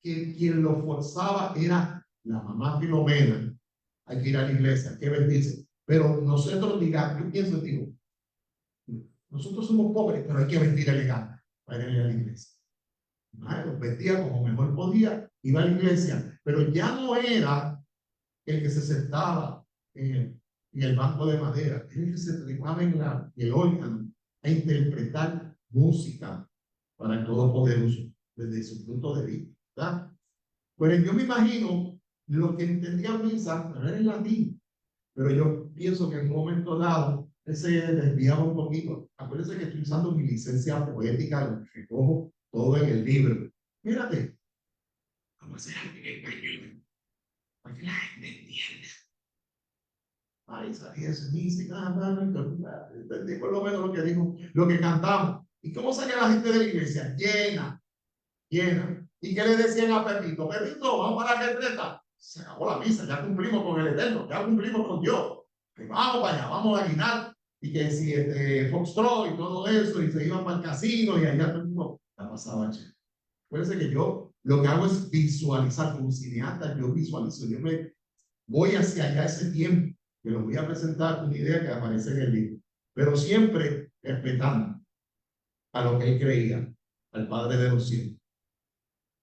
S4: que quien lo forzaba era la mamá Filomena. Hay que ir a la iglesia, hay que vestirse. Pero nosotros digamos, yo pienso, digo, nosotros somos pobres, pero hay que vestir elegante para ir a la iglesia. Los vestía como mejor podía, iba a la iglesia, pero ya no era el que se sentaba en el banco de madera, era el que se trepaba en el órgano a interpretar música para el Todopoderoso desde su punto de vista. ¿Verdad? Pues yo me imagino lo que entendía misa, pero era en latín. Pero yo pienso que en un momento dado él se desviaba un poquito. Acuérdense que estoy usando mi licencia poética, lo que recojo todo en el libro. Mírate, vamos a hacer algo en español, para que la gente entienda. Ay, salí ese música, entendí por lo menos lo que dijo, lo que cantamos. ¿Y cómo salía la gente de la iglesia? Llena, llena. ¿Y qué le decían a Pepito? Pepito, vamos para la retreta. Se acabó la misa, ya cumplimos con el Eterno, ya cumplimos con Dios. Que vamos para allá, vamos a guinar. Y que si Foxtrot y todo eso, y se iban para el casino, y allá todo el mundo la pasaba chévere. Acuérdense que yo lo que hago es visualizar, como cineasta, yo visualizo, yo me voy hacia allá ese tiempo, que lo voy a presentar una idea que aparece en el libro, pero siempre respetando a lo que él creía, al Padre de los cielos.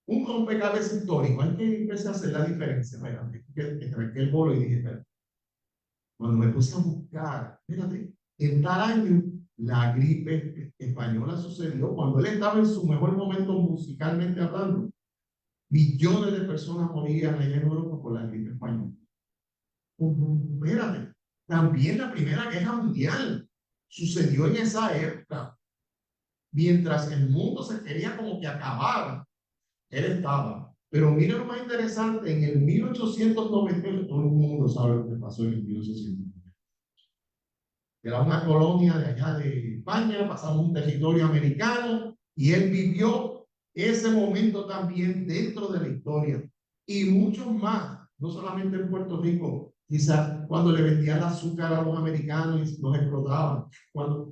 S4: Un rompecabezas histórico, hay que empezar a hacer la diferencia. Mira, que traje el bolo y dije, espera, cuando me puse a buscar, fíjate, en tal año la gripe española sucedió cuando él estaba en su mejor momento musicalmente hablando. Millones de personas morían allá en Europa por la gripe española. Espérate, también la Primera Guerra Mundial sucedió en esa época. Mientras el mundo se quería como que acabar, él estaba. Pero mira lo más interesante, en el 1898, todo el mundo sabe lo que pasó en el 1898. Era una colonia de allá de España, pasamos un territorio americano y él vivió ese momento también dentro de la historia. Y muchos más. no solamente en Puerto Rico, quizás cuando le vendían el azúcar a los americanos y los explotaban,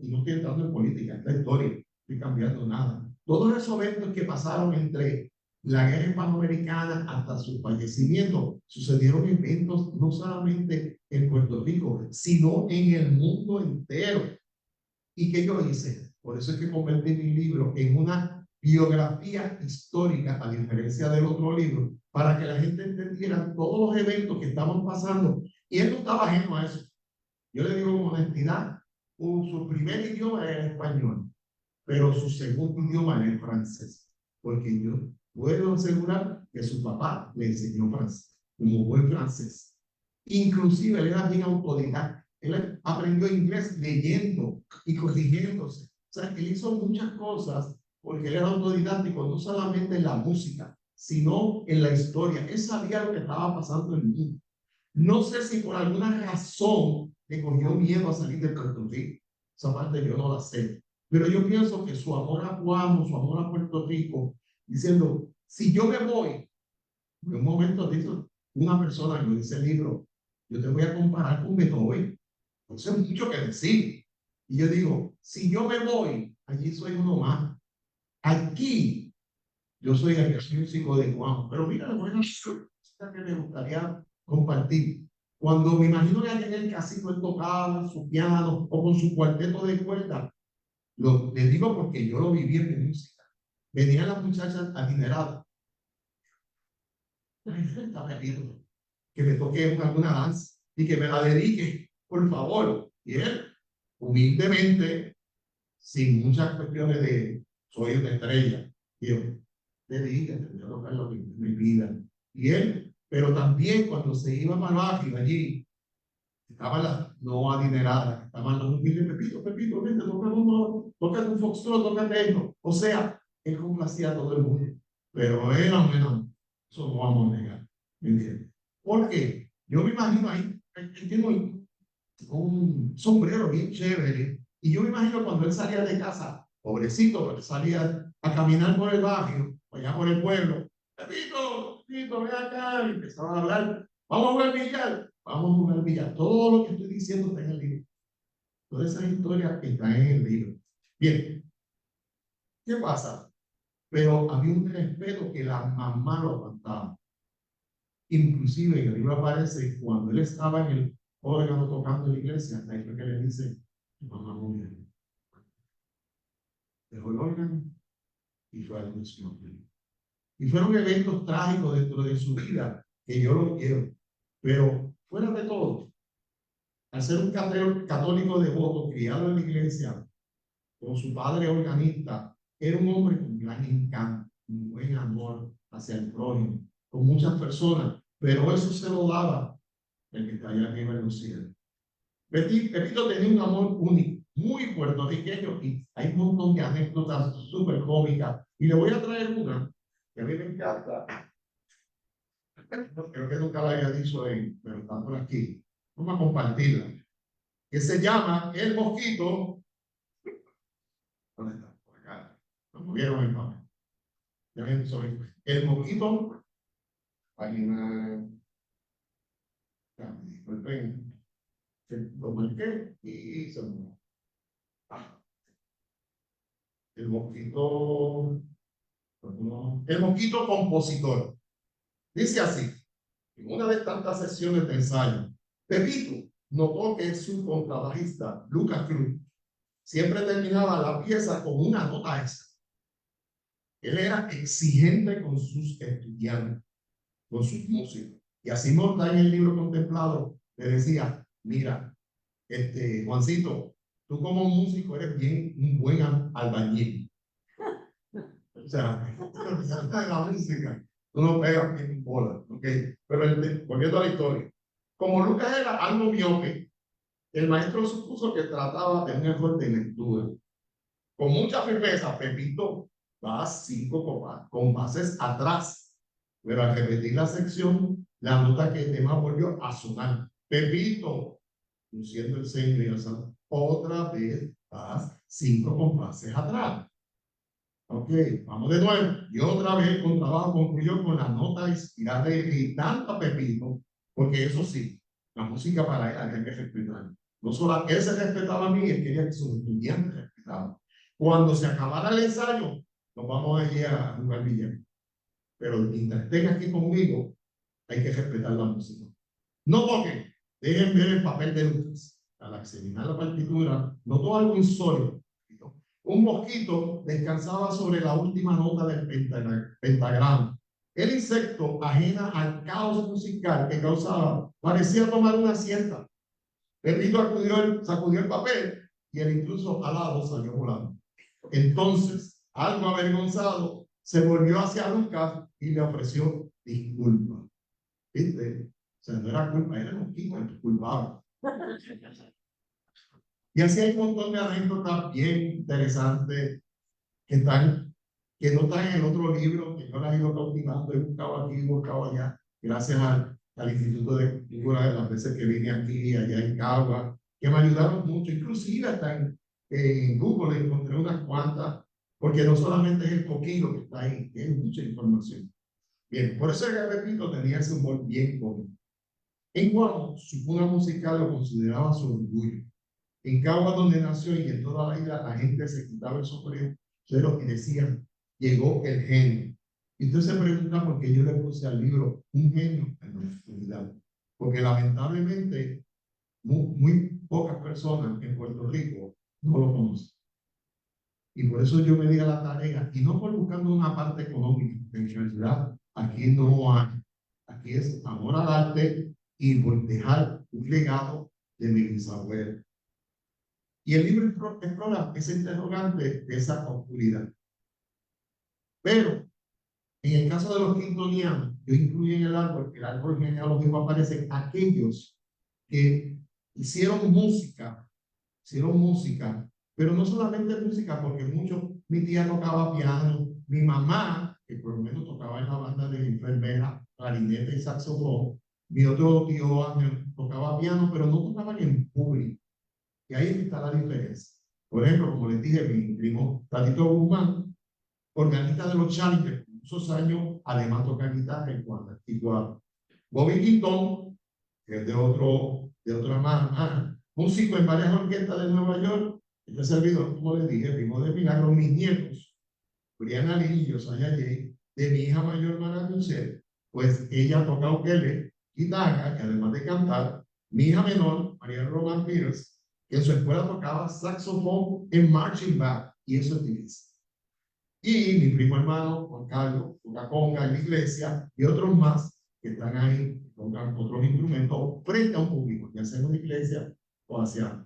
S4: y no estoy entrando en política, es la historia, no estoy cambiando nada. Todos esos eventos que pasaron entre la guerra hispanoamericana hasta su fallecimiento, sucedieron eventos no solamente en Puerto Rico, sino en el mundo entero. ¿Y qué yo hice? Por eso es que convertí mi libro en una biografía histórica, a diferencia del otro libro, para que la gente entendiera todos los eventos que estaban pasando. Y él no estaba ajeno a eso. Yo le digo con honestidad, su primer idioma era el español, pero su segundo idioma era el francés. Porque yo puedo asegurar que su papá le enseñó francés, como buen francés. Inclusive él era bien autodidacta. Él aprendió inglés leyendo y corrigiéndose. O sea, él hizo muchas cosas porque él era autodidáctico, no solamente en la música, sino en la historia. Él sabía lo que estaba pasando en el mundo. No sé si por alguna razón le cogió miedo a salir de Puerto Rico. Esa parte yo no la sé. Pero yo pienso que su amor a Guam, su amor a Puerto Rico, diciendo, si yo me voy, en un momento dice una persona que me dice el libro, yo te voy a comparar con Beethoven. No sé mucho que decir. Y yo digo, si yo me voy, allí soy uno más. Aquí, yo soy el músico de Juan. Pero mira, la buena cosa que me gustaría compartir. Cuando me imagino que en el casino él tocaba su piano o con su cuarteto de cuerda, les digo porque yo lo viví en mi música. Venían las muchachas adineradas. Estaba pidiendo que me toque alguna danza y que me la dedique, por favor. Y él, humildemente, sin muchas cuestiones de soy una estrella, y yo, dedícate, voy a tocar lo que me vida. Y él, pero también cuando se iba para abajo allí, estaban las no adineradas, estaban los humildes, Pepito, vente, toca un foxtrot, toca esto. O sea, él complacía a todo el mundo. Pero él, menos, eso no vamos a negar. ¿Me entiendes? Porque yo me imagino ahí, él tiene un sombrero bien chévere, y yo me imagino cuando él salía de casa, pobrecito, porque salía a caminar por el barrio, allá por el pueblo, Pepito, ven acá, y empezaban a hablar, vamos a jugar billar, vamos a jugar billar. Todo lo que estoy diciendo está en el libro. Todas esas historias están en el libro. Bien, ¿qué pasa? Pero había un respeto que la mamá lo aguantaba. Inclusive en el libro aparece cuando él estaba en el órgano tocando en la iglesia, ahí fue que le dice, mamá murió. Dejó el órgano y fue a la misión. Y fueron eventos trágicos dentro de su vida que yo lo quiero. Pero fuera de todo, al ser un católico devoto, criado en la iglesia, con su padre organista, era un hombre con gran encanto, un buen amor hacia el prójimo, con muchas personas, pero eso se lo daba el que está allá arriba en los cielos. Pepito tenía un amor único, muy puertorriqueño, y hay un montón de anécdotas súper cómicas. Y le voy a traer una que a mí me encanta. Creo que nunca la había dicho, pero está por aquí. Vamos a compartirla. Que se llama El Mosquito. ¿Dónde está? Por acá. Lo movieron el papel. Ya ven sobre El Mosquito. Página. Ya me disculpen. Lo marqué y se me. El mosquito. El mosquito compositor. Dice así, en una de tantas sesiones de ensayo, Pepito notó que su contrabajista, Lucas Cruz, siempre terminaba la pieza con una nota extra. Él era exigente con sus estudiantes, con sus músicos. Y así está en el libro contemplado, le decía, mira, Juancito, tú como músico eres bien un buen albañil. O sea, la música, tú no pegas bien bola, ¿ok? Pero volviendo a la historia, como Lucas era algo miope, el maestro supuso que trataba de un error de lectura. Con mucha firmeza, Pepito va 5 compases atrás, pero al repetir la sección, la nota que el tema volvió a sonar. Pepito, luciendo el ceño y alzando, otra vez vas 5 compases atrás. Ok, vamos de nuevo. Y otra vez el contrabajo concluyó con la nota inspirada y tanto a Pepito, porque eso sí, la música para él había que respetar. No solo él se respetaba a mí, él quería que sus estudiantes respetaban. Cuando se acabara el ensayo, nos vamos allí a jugar billar. Pero mientras estén aquí conmigo, hay que respetar la música. No toquen, dejen ver el papel de Lucas. Al examinar la partitura, notó algo insólito. Un mosquito descansaba sobre la última nota del pentagrama. El insecto, ajena al caos musical que causaba, parecía tomar una siesta. Perrito sacudió el papel y el intruso alado salió volando. Entonces, algo avergonzado, se volvió hacia Lucas y le ofreció disculpas. ¿Viste? O sea, no era culpa, era el mosquito el culpable. Y así hay un montón de anécdotas bien interesantes que no están en el otro libro, que yo las he ido cautivando, he buscado aquí, he buscado allá, gracias al Instituto de Cultura de las veces que vine aquí y allá en Cagua, que me ayudaron mucho, inclusive hasta en Google encontré unas cuantas, porque no solamente es el coquino que está ahí, es mucha información. Bien, por eso que repito, tenía ese humor bien cómico. En Guamo, su cuna musical lo consideraba su orgullo. En Cagua, donde nació y en toda la isla, la gente se quitaba el sombrero y decían, llegó el genio. Y usted se pregunta por qué yo le puse al libro un genio en la oscuridad. Porque lamentablemente muy pocas personas en Puerto Rico no lo conocen. Y por eso yo me di a la tarea, y no por buscando una parte económica, en realidad aquí no hay. Aquí es amor al arte y por dejar un legado de mi bisabuelo. Y el libro explora ese interrogante de esa oscuridad. Pero en el caso de los quintonianos, yo incluyo en el árbol genealógico aparecen aquellos que hicieron música, pero no solamente música, porque mi tía tocaba piano, mi mamá, que por lo menos tocaba en la banda de enfermera, clarinete y saxofón, mi otro tío Ángel tocaba piano, pero no tocaban en público. Y ahí está la diferencia. Por ejemplo, como les dije, mi primo Tatito Guzmán, organista de los Challengers, muchos años, además toca guitarra y cuerda. Igual. Bobby Quintón, que es de otra mano, músico en varias orquestas de Nueva York, este servidor, como les dije, primo de Milagro, mis nietos, Brianna Lee y Josiah Jay, de mi hija mayor, Mara Michelle, pues ella toca ukelele, guitarra, y además de cantar, mi hija menor, María Román Peters, que en su escuela tocaba saxofón en marching band, y eso es difícil. Y mi primo hermano, Juan Carlos, toca conga en la iglesia, y otros más que están ahí, tocan otros instrumentos frente a un público, ya sea en una iglesia o hacia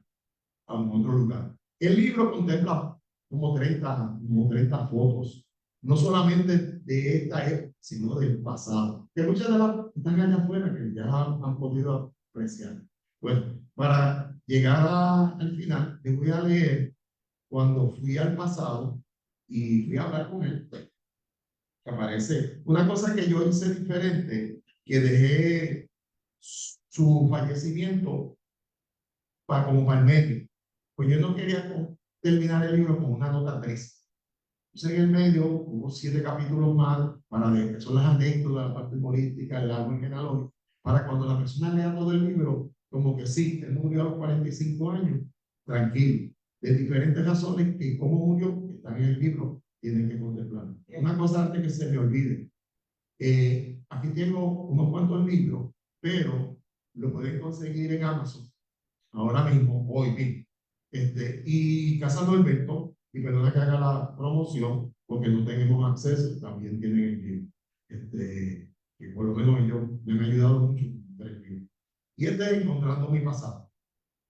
S4: a un otro lugar. El libro contempla como 30 fotos, no solamente de esta época, sino del pasado, que muchas de las están allá afuera, que ya han podido apreciar. Bueno, para llegar al final, les voy a leer cuando fui al pasado y fui a hablar con él, que aparece una cosa que yo hice diferente, que dejé su fallecimiento como para el medio. Pues yo no quería terminar el libro con una nota 3. Entonces en el medio hubo 7 capítulos más para ver, que son las anécdotas, la parte humorística, el árbol genealógico, para cuando la persona lea todo el libro, como que sí, él murió a los 45 años, tranquilo, de diferentes razones que cómo murió, que están en el libro, tienen que contemplar. Una cosa antes que se me olvide, aquí tengo unos cuantos libros, pero lo pueden conseguir en Amazon ahora mismo, hoy mismo. Y Casa Norberto, y perdona que haga la promoción, porque no tenemos acceso, también tienen el libro. Que por lo menos ellos me han ayudado mucho con el libro. Y es Encontrando mi pasado.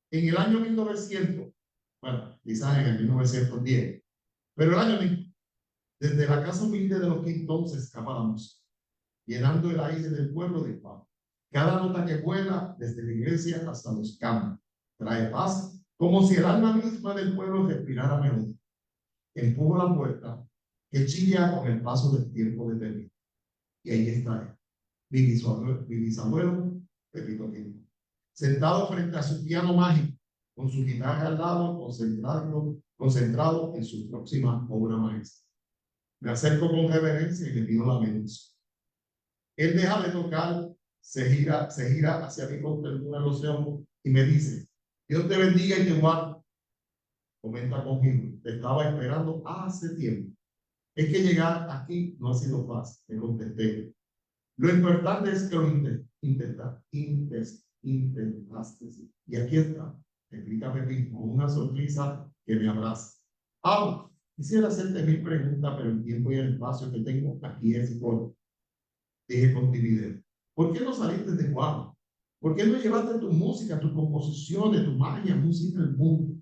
S4: En el año 1900, bueno, quizás en el 1910, pero el año mismo, desde la casa humilde de los Quintón se escapa la música, llenando el aire del pueblo de paz. Cada nota que vuela desde la iglesia hasta los campos trae paz, como si el alma misma del pueblo respirara melodía. Empujo la puerta que chilla con el paso del tiempo detenido. Y ahí está él, mi bisabuelo, Pepito Quintón, sentado frente a su piano mágico, con su guitarra al lado, concentrado en su próxima obra maestra. Me acerco con reverencia y le pido la bendición. Él deja de tocar, se gira hacia mí con ternura en los ojos y me dice: Dios te bendiga y te guarde. Comenta conmigo: te estaba esperando hace tiempo. Es que llegar aquí no ha sido fácil, le contesté. Lo importante es que lo intentaste. Y aquí está, explícame bien, con una sonrisa que me abraza. Quisiera hacerte 1000 preguntas, pero el tiempo y el espacio que tengo aquí es corto. Dije con timidez: ¿por qué no saliste de Guam? ¿Por qué no llevaste tu música, tus composiciones, tu magia, música del mundo?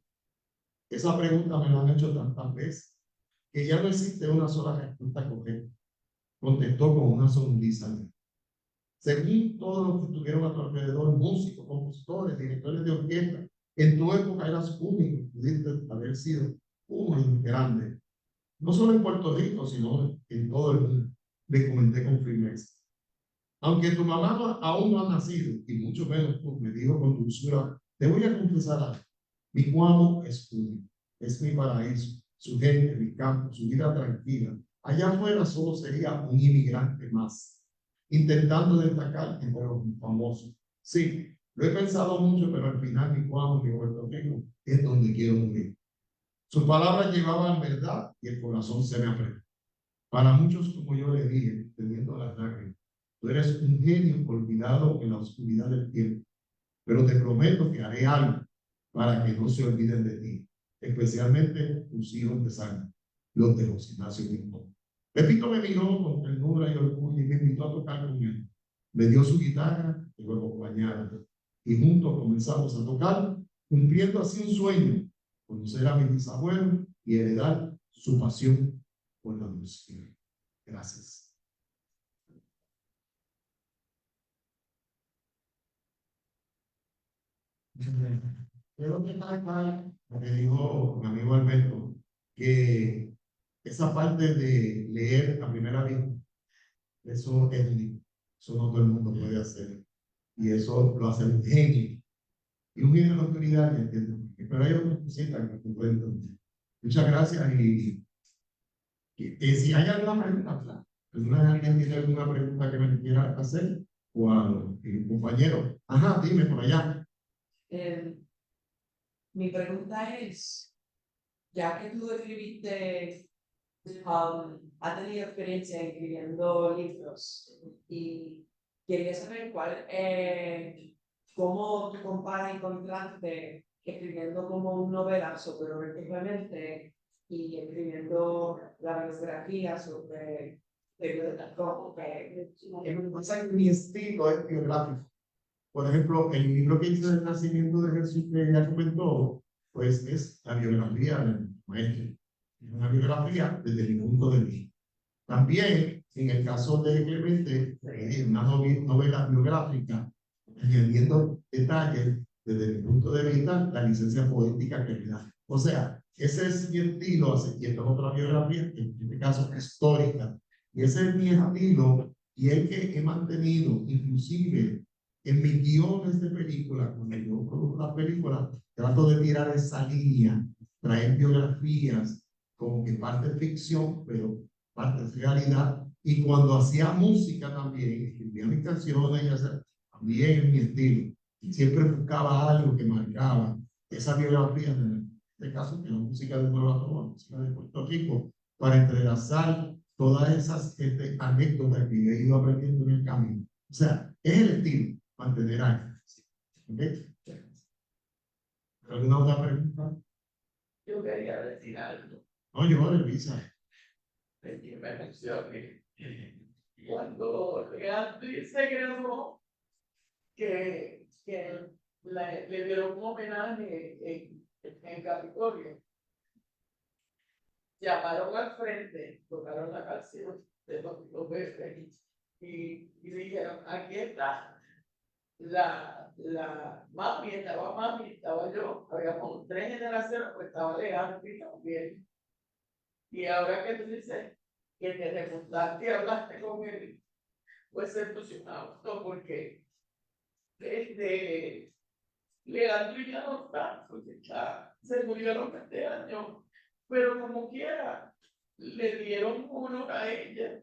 S4: Esa pregunta me la han hecho tantas veces que ya no existe una sola respuesta correcta. Contestó con una sonrisa. Según todos los que estuvieron a tu alrededor, músicos, compositores, directores de orquesta, en tu época eras único, pudiste haber sido uno grande, no solo en Puerto Rico, sino en todo el mundo. Le comenté con firmeza. Aunque tu mamá aún no ha nacido, y mucho menos tú, me dijo con dulzura, te voy a confesar algo. Mi Guamo es único, es mi paraíso, su gente, mi campo, su vida tranquila. Allá afuera solo sería un inmigrante más, intentando destacar entre los famosos. Sí, lo he pensado mucho, pero al final mi Guamo, mi Puerto Rico, es donde quiero morir. Sus palabras llevaban verdad y el corazón se me apretó. Para muchos, como yo le dije, teniendo las lágrimas, tú eres un genio olvidado en la oscuridad del tiempo, pero te prometo que haré algo para que no se olviden de ti, especialmente tus hijos de sangre, los de los Ignacio mismos. Pepito me miró con ternura y orgullo y me invitó a tocar con él. Me dio su guitarra y lo acompañaron. Y juntos comenzamos a tocar, cumpliendo así un sueño: conocer a mi bisabuelo y heredar su pasión por la música. Gracias. Quiero que acá, me dijo mi amigo Alberto, que esa parte de leer a primera vista, eso es único. Eso no todo el mundo puede hacer. Y eso lo hace un genio. Y un genio de la autoridad, entiendo. Pero hay otras cositas que te pueden entender. Muchas gracias. Y si hay alguna pregunta, claro. ¿Alguien tiene alguna pregunta que me quiera hacer? O al compañero. Ajá, dime por allá.
S5: Mi pregunta es, ya que tú escribiste, has tenido experiencia escribiendo libros y quería saber cómo tú comparas y contrastes escribiendo como un novelazo, pero verticalmente, y escribiendo la biografía sobre como que
S4: Mi estilo es biográfico. Por ejemplo, el libro que hice del nacimiento de Jesús, que ya comentó, pues es la biografía del maestro. Es una biografía desde mi punto de vista. También, en el caso de Clemente, es una novela biográfica, añadiendo detalles desde mi punto de vista, la licencia poética que me da. O sea, ese es mi estilo, y esta es otra biografía, en este caso histórica. Y ese es mi estilo, y el que he mantenido, inclusive en mis guiones de película, cuando yo produzco las películas, trato de tirar esa línea, traer biografías, como que parte ficción, pero parte de realidad. Y cuando hacía música también, escribía mis canciones, ya sea, también en mi estilo. Y siempre buscaba algo que marcaba esa biografía, en este caso, que la música de Nueva York, la música de Puerto Rico, para entrelazar todas esas anécdotas que he ido aprendiendo en el camino. O sea, es el estilo, mantener algo. ¿Okay? ¿Alguna otra pregunta?
S5: yo quería decir algo.
S4: No, yo revisa.
S5: Me mencioné cuando Beatriz se creó que le dieron un homenaje en Capitolio. Llamaron al frente, tocaron la canción de los Verdes y dijeron: aquí está la mami, estaba yo, habíamos 3 generaciones, pues estaba Leandro también. Y ahora que tú dices que te remontaste y hablaste con él, pues se emocionado porque Leandro ya no está, porque ya se murió a los 20 años, pero como quiera, le dieron uno a ella.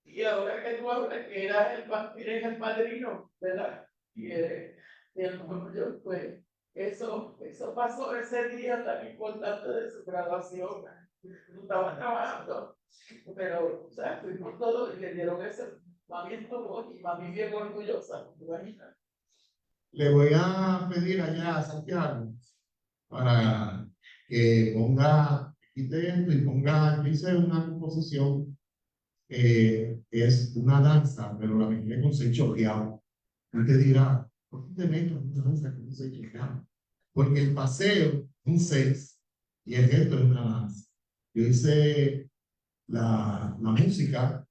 S5: Y ahora que tú hablas que eres el padrino, ¿verdad? Y eres el novio, pues eso pasó ese día tan importante de su graduación. Tú estabas trabajando, pero, o sea, fuimos todos y le dieron ese. Mami estuvo y mami bien orgullosa, ¿te imaginas?
S4: Le voy a pedir allá a Santiago para que ponga, quite esto y ponga, yo hice una composición, es una danza, pero la mezclé con seis chorreado. Usted dirá, ¿por qué te metes en una danza con seis chorreado? Porque el paseo es un seis y el gesto es una danza. Yo hice la música,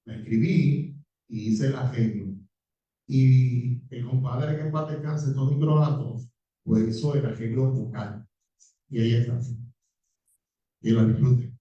S4: la escribí y hice el arreglo. Y el compadre que en paz descanse, Tony Croato, pues hizo el arreglo vocal. Y ahí está. Y la disfrute.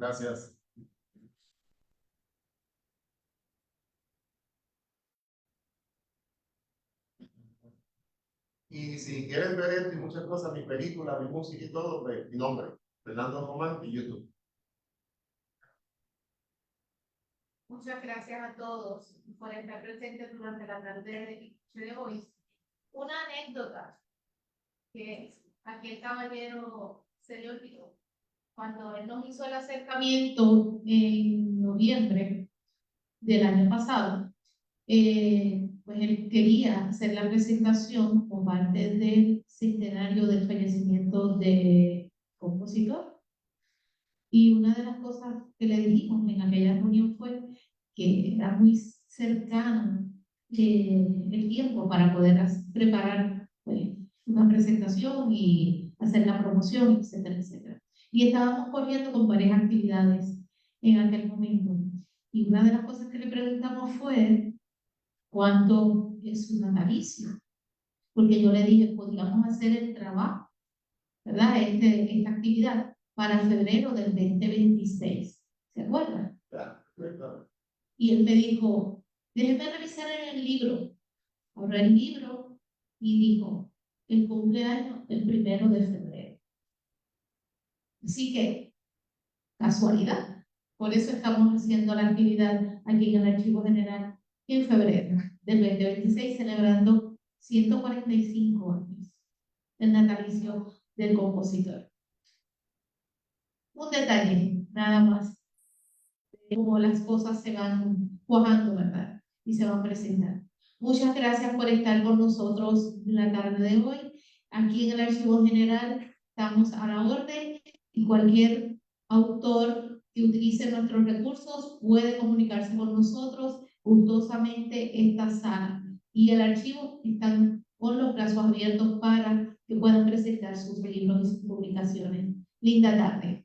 S4: Gracias. Y si quieren ver esto y muchas cosas, mi película, mi música y todo, pues mi nombre, Fernando Román, y YouTube.
S1: Muchas gracias a todos por estar presentes durante la tarde de hoy. Una anécdota que aquel caballero se le olvidó. Cuando él nos hizo el acercamiento en noviembre del año pasado, pues él quería hacer la presentación como parte del centenario del fallecimiento del compositor. Y una de las cosas que le dijimos en aquella reunión fue que era muy cercano el tiempo para poder preparar pues, una presentación y hacer la promoción, etcétera, etcétera. Y estábamos corriendo con varias actividades en aquel momento. Y una de las cosas que le preguntamos fue cuánto es su natalicio. Porque yo le dije, podríamos hacer el trabajo, ¿verdad? Esta actividad para febrero del 2026. ¿Se acuerdan? Y él me dijo, déjeme revisar en el libro. Abrió el libro y dijo, el cumpleaños el 1 de febrero. Así que, casualidad. Por eso estamos haciendo la actividad aquí en el Archivo General en febrero del 2026, celebrando 145 años del natalicio del compositor. Un detalle, nada más, de cómo las cosas se van cuajando, ¿verdad? Y se van presentando. Muchas gracias por estar con nosotros la tarde de hoy. Aquí en el Archivo General estamos a la orden y cualquier autor que utilice nuestros recursos puede comunicarse con nosotros. Gustosamente esta sala y el archivo están con los brazos abiertos para que puedan presentar sus libros y sus publicaciones. Linda tarde.